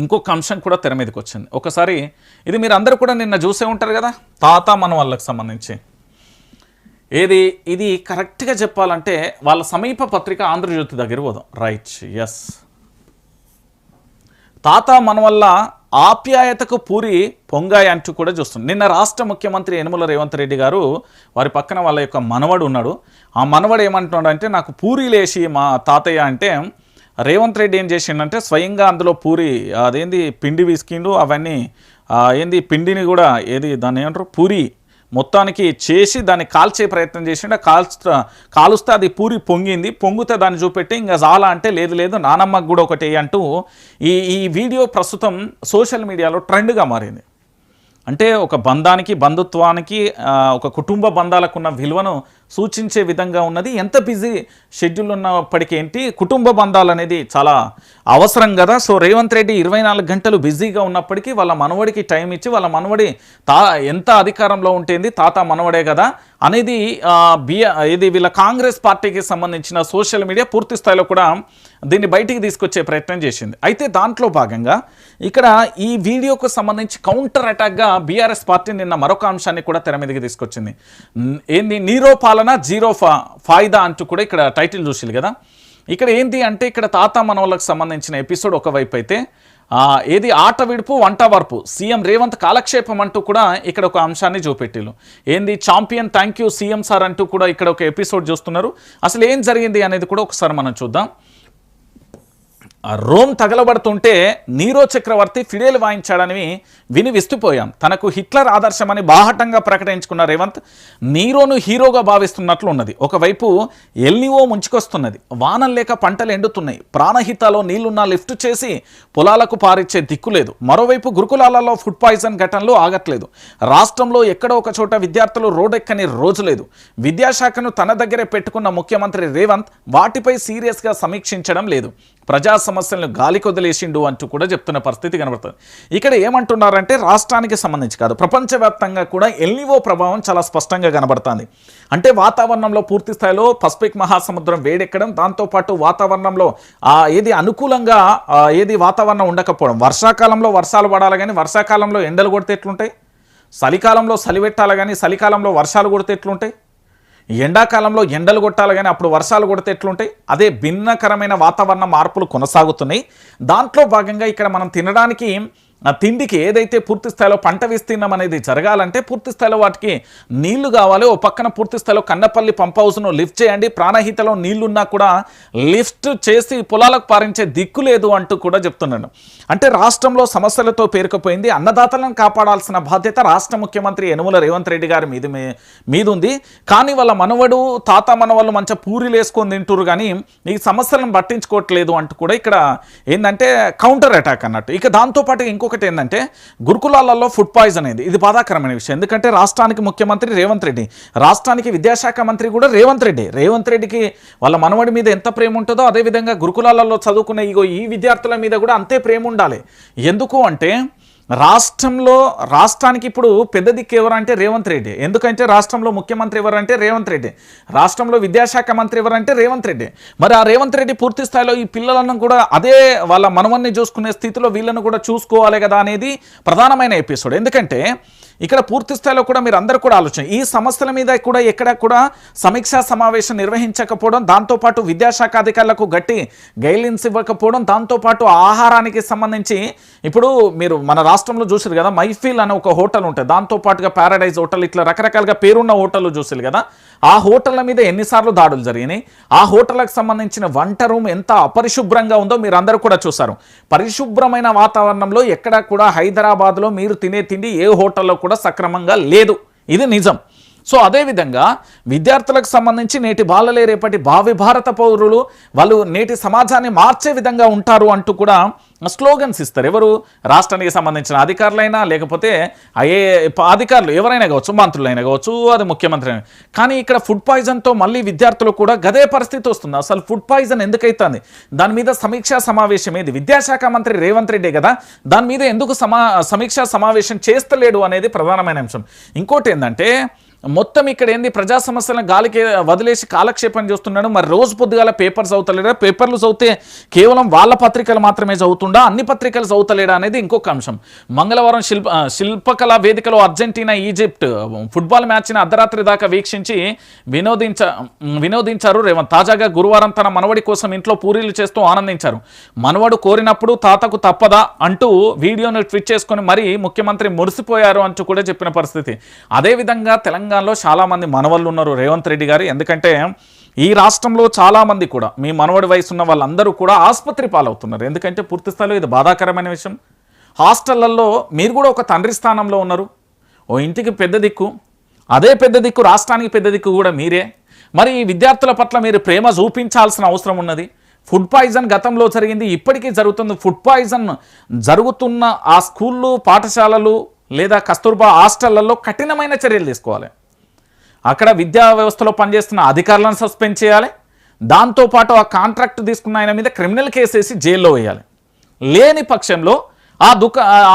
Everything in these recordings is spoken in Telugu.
ఇంకొక అంశం కూడా తెర మీదకి వచ్చింది. ఒకసారి ఇది మీరు అందరూ కూడా నిన్న చూసే ఉంటారు కదా, తాత మన వాళ్ళకి సంబంధించి ఇది కరెక్ట్గా చెప్పాలంటే వాళ్ళ సమీప పత్రిక ఆంధ్రజ్యోతి దగ్గర పోదాం. Right, yes. తాత మన వల్ల ఆప్యాయతకు పూరి పొంగాయి అంటూ కూడా చూస్తుంది. నిన్న రాష్ట్ర ముఖ్యమంత్రి యనమల రేవంత్ రెడ్డి గారు వారి పక్కన వాళ్ళ యొక్క మనవడు ఉన్నాడు. ఆ మనవడు ఏమంటున్నాడు అంటే, నాకు పూరీలేసి మా తాతయ్య అంటే, రేవంత్ రెడ్డి ఏం చేసిండంటే స్వయంగా అందులో పూరి అదేంది పిండి విసికిండు, అవన్నీ పిండిని కూడా దాన్ని ఏమంటారు పూరి మొత్తానికి చేసి దాన్ని కాల్చే ప్రయత్నం చేసిండు. కాలుస్తే అది పూరి పొంగితే దాన్ని చూపెట్టి ఇంకా చాలా అంటే లేదు నానమ్మకు కూడా ఒకటి అంటూ ఈ వీడియో ప్రస్తుతం సోషల్ మీడియాలో ట్రెండ్గా మారింది. అంటే ఒక బంధానికి, బంధుత్వానికి, ఒక కుటుంబ బంధాలకు ఉన్న విలువను సూచించే విధంగా ఉన్నది. ఎంత బిజీ షెడ్యూల్ ఉన్నప్పటికీ ఏంటి, కుటుంబ బంధాలు అనేది చాలా అవసరం కదా. సో రేవంత్ రెడ్డి 24 గంటలు బిజీగా ఉన్నప్పటికీ వాళ్ళ మనవడికి టైం ఇచ్చి, వాళ్ళ మనవడి ఎంత అధికారంలో ఉంటేంది తాత మనవడే కదా అనేది ఇది వీళ్ళ కాంగ్రెస్ పార్టీకి సంబంధించిన సోషల్ మీడియా పూర్తి స్థాయిలో కూడా దీన్ని బయటికి తీసుకొచ్చే ప్రయత్నం చేసింది. అయితే దాంట్లో భాగంగా ఇక్కడ ఈ వీడియోకు సంబంధించి కౌంటర్ అటాక్గా బీఆర్ఎస్ పార్టీ నిన్న మరొక అంశాన్ని కూడా తెర మీదకి తీసుకొచ్చింది. నీరో పాలన జీరో ఫాయిదా అంటూ కూడా ఇక్కడ టైటిల్ చూసిరు కదా. ఇక్కడ ఏంటి అంటే, ఇక్కడ తాత మనవలకు సంబంధించిన ఎపిసోడ్ ఒకవైపు అయితే ఆట విడుపు వంట వరపు సీఎం రేవంత్ కాలక్షేపం అంటూ కూడా ఇక్కడ ఒక అంశాన్ని చూపెట్టిలు. Champion thank you CM sir అంటూ కూడా ఇక్కడ ఒక ఎపిసోడ్ చూస్తున్నారు. అసలు ఏం జరిగింది అనేది కూడా ఒకసారి మనం చూద్దాం. రోమ్ తగలబడుతుంటే నీరో చక్రవర్తి ఫిడేలు వాయించాడని విని విస్తుపోయాం. తనకు హిట్లర్ ఆదర్శమని బాహటంగా ప్రకటించుకున్న రేవంత్ నీరోను హీరోగా భావిస్తున్నట్లు ఉన్నది. ఒకవైపు ఎల్నివో ముంచుకొస్తున్నది, వానం లేక పంటలు ఎండుతున్నాయి, ప్రాణహితాలో నీళ్లున్నా లిఫ్ట్ చేసి పొలాలకు పారిచ్చే దిక్కులేదు. మరోవైపు గురుకులాలలో ఫుడ్ పాయిజన్ ఘటనలు ఆగట్లేదు. రాష్ట్రంలో ఎక్కడో ఒక చోట విద్యార్థులు రోడ్డెక్కని రోజు లేదు. విద్యాశాఖను తన దగ్గరే పెట్టుకున్న ముఖ్యమంత్రి రేవంత్ వాటిపై సీరియస్గా సమీక్షించడం లేదు. ప్రజా సమస్యలను గాలి కొదిలేసిండు అంటూ కూడా చెప్తున్న పరిస్థితి కనబడుతుంది. ఇక్కడ ఏమంటున్నారంటే, రాష్ట్రానికి సంబంధించి కాదు, ప్రపంచవ్యాప్తంగా కూడా ఎల్నివో ప్రభావం చాలా స్పష్టంగా కనబడుతుంది. అంటే వాతావరణంలో పూర్తి స్థాయిలో పసిఫిక్ మహాసముద్రం వేడెక్కడం, దాంతోపాటు వాతావరణంలో అనుకూలంగా వాతావరణం ఉండకపోవడం. వర్షాకాలంలో వర్షాలు పడాలి కానీ వర్షాకాలంలో ఎండలు కొడితే ఎట్లుంటాయి, చలికాలంలో చలి పెట్టాలి కానీ చలికాలంలో వర్షాలు కొడితే ఎట్లుంటాయి, ఎండాకాలంలో ఎండలు కొట్టాలి కానీ అప్పుడు వర్షాలు కొడితే ఎట్లుంటాయి. అదే భిన్నకరమైన వాతావరణ మార్పులు కొనసాగుతున్నాయి. దాంట్లో భాగంగా ఇక్కడ మనం తిండికి ఏదైతే పూర్తి స్థాయిలో పంట విస్తీర్ణం అనేది జరగాలంటే పూర్తి స్థాయిలో వాటికి నీళ్లు కావాలి. ఓ పక్కన పూర్తి స్థాయిలో కన్నపల్లి పంప్ హౌస్ను లిఫ్ట్ చేయండి, ప్రాణహితలో నీళ్లున్నా కూడా లిఫ్ట్ చేసి పొలాలకు పారించే దిక్కు లేదు అంటూ కూడా చెప్తున్నాను. అంటే రాష్ట్రంలో సమస్యలతో పేరుకుపోయింది. అన్నదాతలను కాపాడాల్సిన బాధ్యత రాష్ట్ర ముఖ్యమంత్రి యనమల రేవంత్ రెడ్డి గారి మీద ఉంది. కానీ వాళ్ళ మనవడు తాత మనవాళ్ళు మంచిగా పూరీలు వేసుకొని తింటారు కానీ ఈ సమస్యలను పట్టించుకోవట్లేదు అంటూ కూడా ఇక్కడ ఏంటంటే కౌంటర్ అటాక్ అన్నట్టు. ఇక దాంతోపాటు ఇంకొకటి ఏంటంటే, గురుకులాలలో ఫుడ్ పాయిజన్ అనేది ఇది బాధాకరమైన విషయం. ఎందుకంటే రాష్ట్రానికి ముఖ్యమంత్రి రేవంత్ రెడ్డి, రాష్ట్రానికి విద్యాశాఖ మంత్రి కూడా రేవంత్ రెడ్డికి వాళ్ళ మనవడి మీద ఎంత ప్రేమ ఉంటుందో అదేవిధంగా గురుకులాలలో చదువుకునే ఈ విద్యార్థుల మీద కూడా అంతే ప్రేమ ఉండాలి. ఎందుకు అంటే రాష్ట్రానికి ఇప్పుడు పెద్ద దిక్కు ఎవరంటే రేవంత్ రెడ్డి. ఎందుకంటే రాష్ట్రంలో ముఖ్యమంత్రి ఎవరంటే రేవంత్ రెడ్డి, రాష్ట్రంలో విద్యాశాఖ మంత్రి ఎవరంటే రేవంత్ రెడ్డి. మరి ఆ రేవంత్ రెడ్డి పూర్తి స్థాయిలో ఈ పిల్లలను కూడా అదే వాళ్ళ మనవన్ని చూసుకునే స్థితిలో వీళ్ళను కూడా చూసుకోవాలి కదా అనేది ప్రధానమైన ఎపిసోడ్. ఎందుకంటే ఇక్కడ పూర్తి స్థాయిలో కూడా మీరు అందరూ కూడా ఆలోచన, ఈ సమస్యల మీద కూడా ఎక్కడ కూడా సమీక్షా సమావేశం నిర్వహించకపోవడం, దాంతోపాటు విద్యాశాఖ అధికారులకు గట్టి గైడ్లైన్స్ ఇవ్వకపోవడం, దాంతోపాటు ఆహారానికి సంబంధించి ఇప్పుడు మీరు మన రాష్ట్రంలో చూసారు కదా, మైఫిల్ అనే ఒక హోటల్ ఉంటుంది, దాంతోపాటుగా ప్యారడైజ్ హోటల్, ఇట్లా రకరకాలుగా పేరున్న హోటళ్ళు చూసారు కదా. ఆ హోటళ్ళ మీద ఎన్నిసార్లు దాడులు జరిగినాయి, ఆ హోటళ్ళకు సంబంధించిన వంట రూమ్ ఎంత అపరిశుభ్రంగా ఉందో మీరు అందరూ కూడా చూసారు. పరిశుభ్రమైన వాతావరణంలో ఎక్కడ కూడా హైదరాబాద్లో మీరు తినే తిండి ఏ హోటల్లో కూడా సక్రమంగా లేదు, ఇది నిజం. సో అదేవిధంగా విద్యార్థులకు సంబంధించి నేటి బాలలే రేపటి భావి భారత పౌరులు, వాళ్ళు నేటి సమాజాన్ని మార్చే విధంగా ఉంటారు అంటూ కూడా స్లోగన్స్ ఇస్తారు. ఎవరు, రాష్ట్రానికి సంబంధించిన అధికారులైనా లేకపోతే అధికారులు ఎవరైనా కావచ్చు, మంత్రులైనా కావచ్చు, అది ముఖ్యమంత్రి అయినా. కానీ ఇక్కడ ఫుడ్ పాయిజన్తో మళ్ళీ విద్యార్థులు కూడా గదే పరిస్థితి వస్తుంది. అసలు ఫుడ్ పాయిజన్ ఎందుకైతుంది, దాని మీద సమీక్షా సమావేశం ఏది, విద్యాశాఖ మంత్రి రేవంత్ రెడ్డి కదా, దాని మీద ఎందుకు సమీక్షా సమావేశం చేస్తలేడు అనేది ప్రధానమైన అంశం. ఇంకోటి ఏంటంటే, మొత్తం ఇక్కడ ఏంది ప్రజా సమస్యలను గాలికి వదిలేసి కాలక్షేపం చేస్తున్నాడు. మరి రోజు పొద్దుగాల పేపర్స్ చదువుతలేడా, పేపర్లు చదివితే కేవలం వాళ్ళ పత్రికలు మాత్రమే చదువుతుండా, అన్ని పత్రికలు చదువుతలేడా అనేది ఇంకొక అంశం. మంగళవారం శిల్పకళా వేదికలో అర్జెంటీనా ఈజిప్ట్ ఫుట్బాల్ మ్యాచ్ని అర్ధరాత్రి దాకా వీక్షించి వినోదించారు రేవంత్. తాజాగా గురువారం తన మనవడి కోసం ఇంట్లో పూరీలు చేస్తూ ఆనందించారు. మనవడు కోరినప్పుడు తాతకు తప్పదా అంటూ వీడియోను ట్వీట్ చేసుకుని మరీ ముఖ్యమంత్రి మురిసిపోయారు అంటూ కూడా చెప్పిన పరిస్థితి. అదేవిధంగా తెలంగాణలో చాలామంది మనవళ్ళు ఉన్నారు రేవంత్ రెడ్డి గారు. ఎందుకంటే ఈ రాష్ట్రంలో చాలామంది కూడా మీ మనవడి వయసు ఉన్న వాళ్ళందరూ కూడా ఆసుపత్రి పాలవుతున్నారు. ఎందుకంటే పూర్తి స్థాయిలో ఇది బాధాకరమైన విషయం. హాస్టళ్లలో మీరు కూడా ఒక తండ్రి స్థానంలో ఉన్నారు. ఓ ఇంటికి పెద్ద దిక్కు, అదే పెద్ద దిక్కు రాష్ట్రానికి పెద్ద దిక్కు కూడా మీరే. మరి ఈ విద్యార్థుల పట్ల మీరు ప్రేమ చూపించాల్సిన అవసరం ఉన్నది. ఫుడ్ పాయిజన్ గతంలో జరిగింది, ఇప్పటికీ జరుగుతుంది. ఫుడ్ పాయిజన్ జరుగుతున్న ఆ స్కూళ్ళు, పాఠశాలలు లేదా కస్తూర్బా హాస్టళ్లలో కఠినమైన చర్యలు తీసుకోవాలి. అక్కడ విద్యా వ్యవస్థలో పనిచేస్తున్న అధికారులను సస్పెండ్ చేయాలి. దాంతోపాటు ఆ కాంట్రాక్ట్ తీసుకున్న ఆయన మీద క్రిమినల్ కేసు వేసి జైల్లో వేయాలి. లేని పక్షంలో ఆ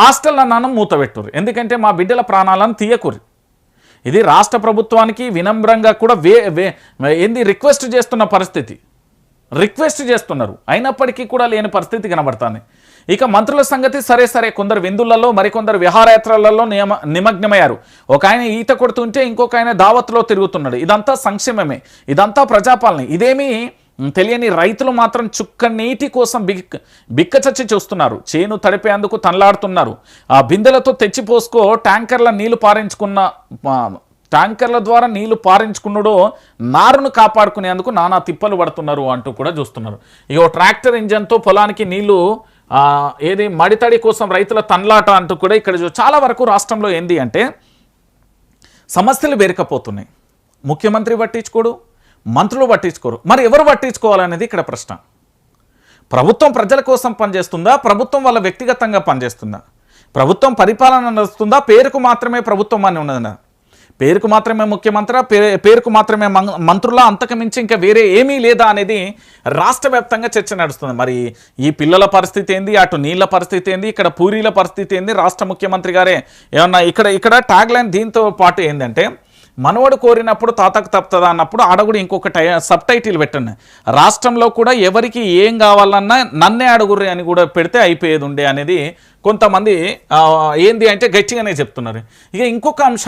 హాస్టల్ అన్నాను మూతపెట్టురు. ఎందుకంటే మా బిడ్డల ప్రాణాలను తీయకూరి. ఇది రాష్ట్ర ప్రభుత్వానికి వినమ్రంగా కూడా రిక్వెస్ట్ చేస్తున్న పరిస్థితి. రిక్వెస్ట్ చేస్తున్నారు, అయినప్పటికీ కూడా లేని పరిస్థితి కనబడుతుంది. ఇక మంత్రుల సంగతి సరే, కొందరు విందులలో మరికొందరు విహారయాత్రలలో నిమగ్నమయ్యారు. ఒక ఆయన ఈత కొడుతుంటే ఇంకొక ఆయన దావత్లో తిరుగుతున్నాడు. ఇదంతా సంక్షేమమే, ఇదంతా ప్రజాపాలన. ఇదేమీ తెలియని రైతులు మాత్రం చుక్క నీటి కోసం బిక్కచచ్చి చూస్తున్నారు. చేను తడిపేందుకు తనలాడుతున్నారు. ఆ బిందెలతో తెచ్చిపోసుకో ట్యాంకర్ల ద్వారా నీళ్లు పారించుకున్నాడో నారును కాపాడుకునేందుకు నానా తిప్పలు పడుతున్నారు అంటూ కూడా చూస్తున్నారు. ఇక ట్రాక్టర్ ఇంజన్తో పొలానికి నీళ్లు మడితడి కోసం రైతుల తన్లాట అంటూ కూడా ఇక్కడ చాలా వరకు రాష్ట్రంలో ఏంది అంటే సమస్యలు వేరకపోతున్నాయి. ముఖ్యమంత్రి పట్టించుకోడు, మంత్రులు పట్టించుకోరు. మరి ఎవరు పట్టించుకోవాలనేది ఇక్కడ ప్రశ్న. ప్రభుత్వం ప్రజల కోసం పనిచేస్తుందా, ప్రభుత్వం వాళ్ళ వ్యక్తిగతంగా పనిచేస్తుందా, ప్రభుత్వం పరిపాలన నడుస్తుందా, పేరుకు మాత్రమే ప్రభుత్వం అని ఉన్నదా, పేరుకు మాత్రమే ముఖ్యమంత్రి, పేరుకు మాత్రమే మంత్రుల, అంతకుమించి ఇంకా వేరే ఏమీ లేదా అనేది రాష్ట్ర వ్యాప్తంగా చర్చ నడుస్తుంది. మరి ఈ పిల్లల పరిస్థితి ఏంది, అటు నీళ్ళ పరిస్థితి ఏంది, ఇక్కడ పూరీల పరిస్థితి ఏంది, రాష్ట్ర ముఖ్యమంత్రి గారే ఏమన్నా ఇక్కడ ట్యాగ్ లైన్ దీంతో పాటు ఏంటంటే మనవడు కోరినప్పుడు తాతకు తప్పుతుందా అన్నప్పుడు ఆడగుడు ఇంకొక సబ్ టైటిల్ పెట్టండి. రాష్ట్రంలో కూడా ఎవరికి ఏం కావాలన్నా నన్నే అడుగుర్రి అని కూడా పెడితే అయిపోయేది ఉండే అనేది కొంతమంది ఏంది అంటే గట్టిగానే చెప్తున్నారు. ఇక ఇంకొక అంశాన్ని